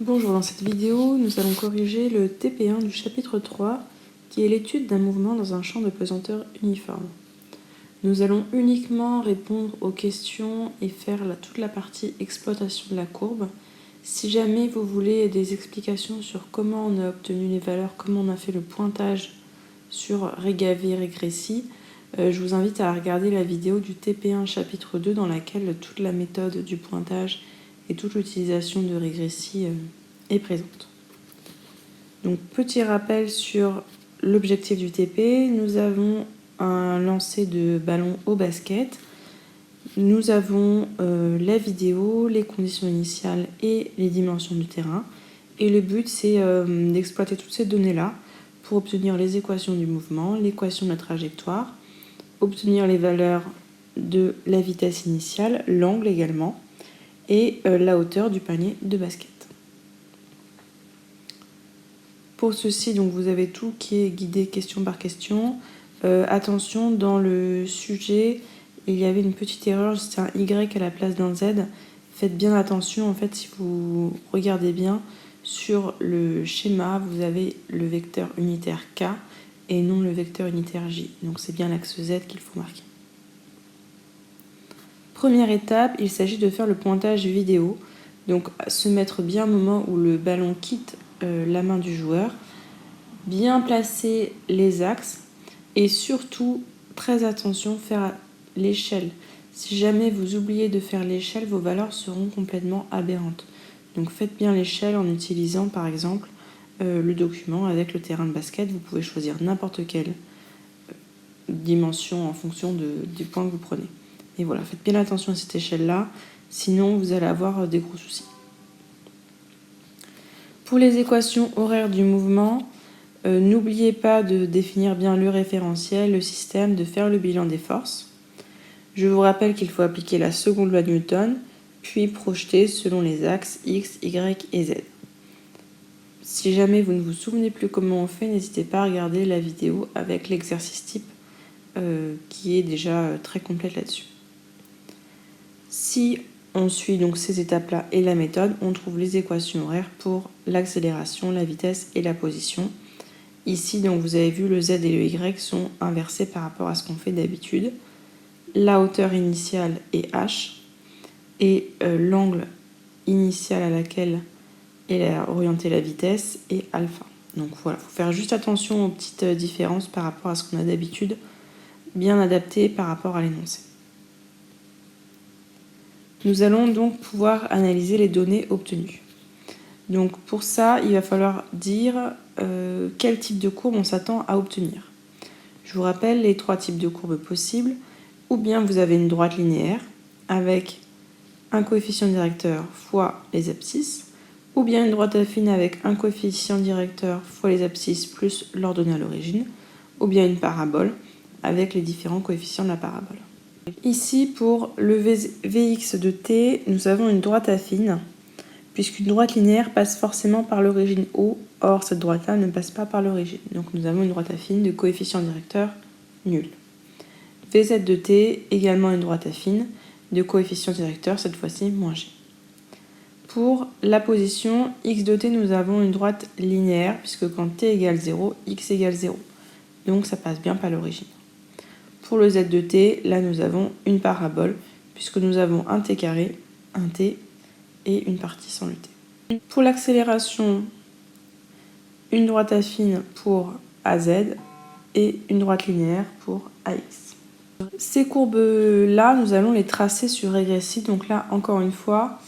Bonjour, dans cette vidéo, nous allons corriger le TP1 du chapitre 3, qui est l'étude d'un mouvement dans un champ de pesanteur uniforme. Nous allons uniquement répondre aux questions et faire toute la partie exploitation de la courbe. Si jamais vous voulez des explications sur comment on a obtenu les valeurs, comment on a fait le pointage sur Regavi et Regressi, je vous invite à regarder la vidéo du TP1 chapitre 2 dans laquelle toute la méthode du pointage et toute l'utilisation de Regressi est présente. Donc petit rappel sur l'objectif du TP, nous avons un lancer de ballon au basket, nous avons la vidéo, les conditions initiales et les dimensions du terrain, et le but c'est d'exploiter toutes ces données-là pour obtenir les équations du mouvement, l'équation de la trajectoire, obtenir les valeurs de la vitesse initiale, l'angle également, et la hauteur du panier de basket. Pour ceci, donc, vous avez tout qui est guidé question par question. Attention, dans le sujet, il y avait une petite erreur, c'était un Y à la place d'un Z. Faites bien attention, en fait, si vous regardez bien, sur le schéma, vous avez le vecteur unitaire K et non le vecteur unitaire J. Donc c'est bien l'axe Z qu'il faut marquer. Première étape, il s'agit de faire le pointage vidéo. Donc se mettre bien au moment où le ballon quitte la main du joueur, bien placer les axes et surtout, très attention, faire l'échelle. Si jamais vous oubliez de faire l'échelle, vos valeurs seront complètement aberrantes. Donc faites bien l'échelle en utilisant par exemple le document avec le terrain de basket. Vous pouvez choisir n'importe quelle dimension en fonction du point que vous prenez. Et voilà, faites bien attention à cette échelle-là, sinon vous allez avoir des gros soucis. Pour les équations horaires du mouvement, n'oubliez pas de définir bien le référentiel, le système, de faire le bilan des forces. Je vous rappelle qu'il faut appliquer la seconde loi de Newton, puis projeter selon les axes X, Y et Z. Si jamais vous ne vous souvenez plus comment on fait, n'hésitez pas à regarder la vidéo avec l'exercice type qui est déjà très complète là-dessus. Si on suit donc ces étapes-là et la méthode, on trouve les équations horaires pour l'accélération, la vitesse et la position. Ici, donc, vous avez vu, le Z et le Y sont inversés par rapport à ce qu'on fait d'habitude. La hauteur initiale est H et l'angle initial à laquelle est orientée la vitesse est alpha. Donc voilà, il faut faire juste attention aux petites différences par rapport à ce qu'on a d'habitude, bien adapté par rapport à l'énoncé. Nous allons donc pouvoir analyser les données obtenues. Donc pour ça, il va falloir dire quel type de courbe on s'attend à obtenir. Je vous rappelle les trois types de courbes possibles. Ou bien vous avez une droite linéaire avec un coefficient directeur fois les abscisses, ou bien une droite affine avec un coefficient directeur fois les abscisses plus l'ordonnée à l'origine, ou bien une parabole avec les différents coefficients de la parabole. Ici, pour le Vx de t, nous avons une droite affine, puisqu'une droite linéaire passe forcément par l'origine O, or cette droite-là ne passe pas par l'origine. Donc nous avons une droite affine de coefficient directeur nul. Vz de t, également une droite affine, de coefficient directeur, cette fois-ci moins g. Pour la position x de t, nous avons une droite linéaire, puisque quand t égale 0, x égale 0. Donc ça passe bien par l'origine. Pour le z de t, là nous avons une parabole, puisque nous avons un t carré, un t et une partie sans le t. Pour l'accélération, une droite affine pour az et une droite linéaire pour ax. Ces courbes-là, nous allons les tracer sur Regressi. Donc là, encore une fois,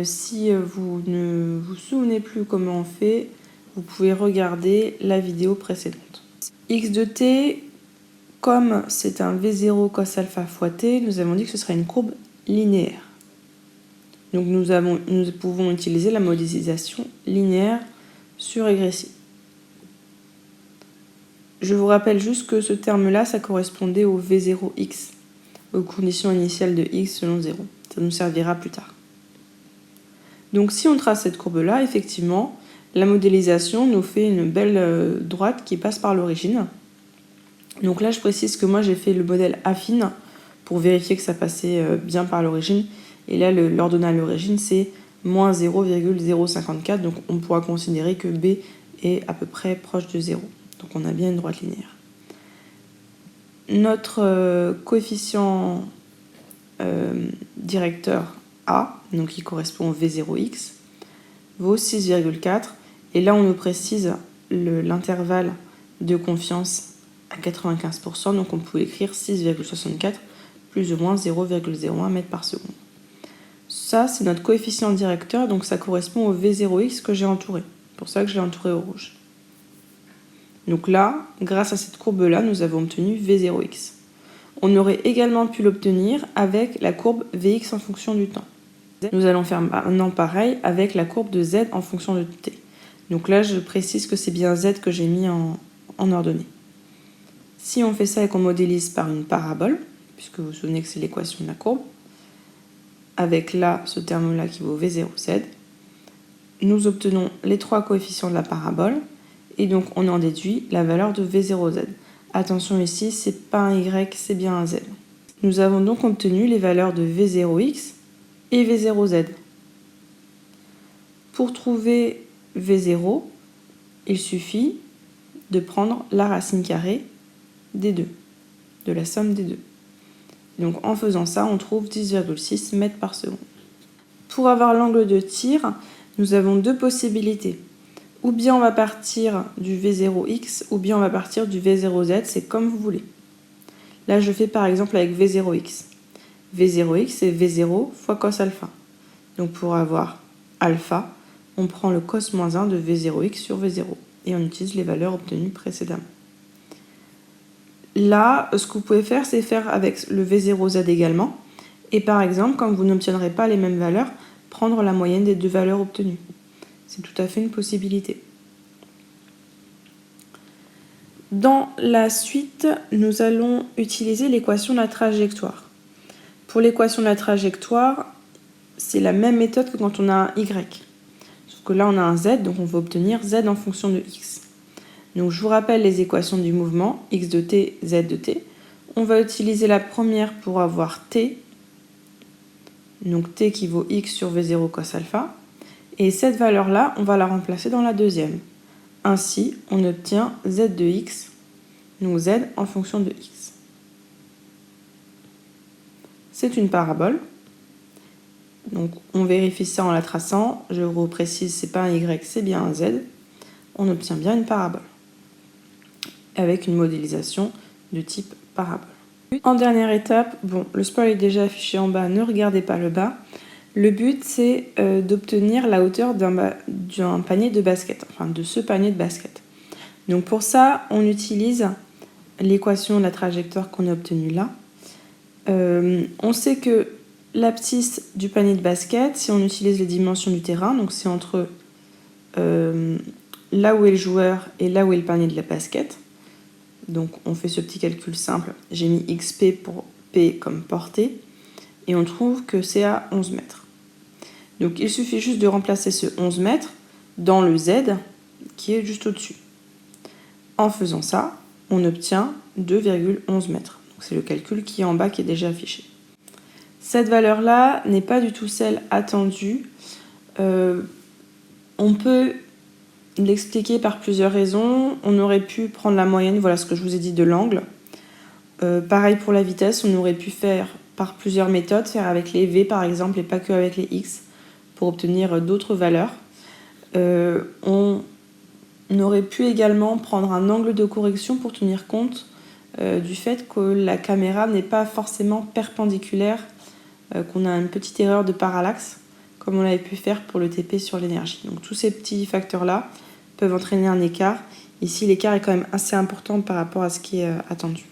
si vous ne vous souvenez plus comment on fait, vous pouvez regarder la vidéo précédente. X de t, comme c'est un V0 cos alpha fois t, nous avons dit que ce serait une courbe linéaire. Donc nous pouvons utiliser la modélisation linéaire sur Regressi. Je vous rappelle juste que ce terme-là, ça correspondait au V0x, aux conditions initiales de x selon 0. Ça nous servira plus tard. Donc si on trace cette courbe-là, effectivement, la modélisation nous fait une belle droite qui passe par l'origine. Donc là, je précise que moi, j'ai fait le modèle affine pour vérifier que ça passait bien par l'origine. Et là, l'ordonnée à l'origine, c'est moins 0,054. Donc on pourra considérer que B est à peu près proche de 0. Donc on a bien une droite linéaire. Notre coefficient directeur A, donc qui correspond au V0x, vaut 6,4. Et là, on nous précise l'intervalle de confiance à 95%. Donc on peut écrire 6,64 plus ou moins 0,01 mètres par seconde. Ça, c'est notre coefficient directeur, donc ça correspond au V0x que j'ai entouré. C'est pour ça que je l'ai entouré au rouge. Donc là, grâce à cette courbe-là, nous avons obtenu V0x. On aurait également pu l'obtenir avec la courbe Vx en fonction du temps. Nous allons faire maintenant pareil avec la courbe de Z en fonction de t. Donc là, je précise que c'est bien Z que j'ai mis en ordonnée. Si on fait ça et qu'on modélise par une parabole, puisque vous vous souvenez que c'est l'équation de la courbe, avec là, ce terme-là qui vaut V0Z, nous obtenons les trois coefficients de la parabole, et donc on en déduit la valeur de V0Z. Attention ici, c'est pas un Y, c'est bien un Z. Nous avons donc obtenu les valeurs de V0x et V0Z. Pour trouver V0, il suffit de prendre la racine carrée des deux, de la somme des deux. Donc en faisant ça, on trouve 10,6 mètres par seconde. Pour avoir l'angle de tir, nous avons deux possibilités. Ou bien on va partir du V0x, ou bien on va partir du V0z, c'est comme vous voulez. Là, je fais par exemple avec V0x. V0x, c'est V0 fois cos alpha. Donc pour avoir alpha, on prend le cos moins 1 de V0x sur V0. Et on utilise les valeurs obtenues précédemment. Là, ce que vous pouvez faire, c'est faire avec le V0z également. Et par exemple, quand vous n'obtiendrez pas les mêmes valeurs, prendre la moyenne des deux valeurs obtenues. C'est tout à fait une possibilité. Dans la suite, nous allons utiliser l'équation de la trajectoire. Pour l'équation de la trajectoire, c'est la même méthode que quand on a un y. Sauf que là, on a un z, donc on va obtenir z en fonction de x. Donc je vous rappelle les équations du mouvement, x de t, z de t. On va utiliser la première pour avoir t, donc t qui vaut x sur v0 cos alpha. Et cette valeur-là, on va la remplacer dans la deuxième. Ainsi, on obtient z de x, donc z en fonction de x. C'est une parabole. Donc on vérifie ça en la traçant. Je vous précise, c'est pas un y, c'est bien un z. On obtient bien une parabole avec une modélisation de type parabole. En dernière étape, bon, le spoil est déjà affiché en bas, ne regardez pas le bas. Le but, c'est d'obtenir la hauteur d'un panier de basket, enfin de ce panier de basket. Donc pour ça, on utilise l'équation de la trajectoire qu'on a obtenue là. On sait que l'abscisse du panier de basket, si on utilise les dimensions du terrain, donc c'est entre là où est le joueur et là où est le panier de la basket. Donc on fait ce petit calcul simple. J'ai mis XP pour P comme portée. Et on trouve que c'est à 11 mètres. Donc il suffit juste de remplacer ce 11 mètres dans le Z qui est juste au-dessus. En faisant ça, on obtient 2,11 mètres. C'est le calcul qui est en bas qui est déjà affiché. Cette valeur-là n'est pas du tout celle attendue. On peut l'expliquer par plusieurs raisons. On aurait pu prendre la moyenne, voilà ce que je vous ai dit de l'angle. Pareil pour la vitesse, on aurait pu faire par plusieurs méthodes, faire avec les V par exemple et pas que avec les X pour obtenir d'autres valeurs. On aurait pu également prendre un angle de correction pour tenir compte du fait que la caméra n'est pas forcément perpendiculaire, qu'on a une petite erreur de parallaxe comme on l'avait pu faire pour le TP sur l'énergie. Donc tous ces petits facteurs-là peuvent entraîner un écart. Ici, l'écart est quand même assez important par rapport à ce qui est attendu.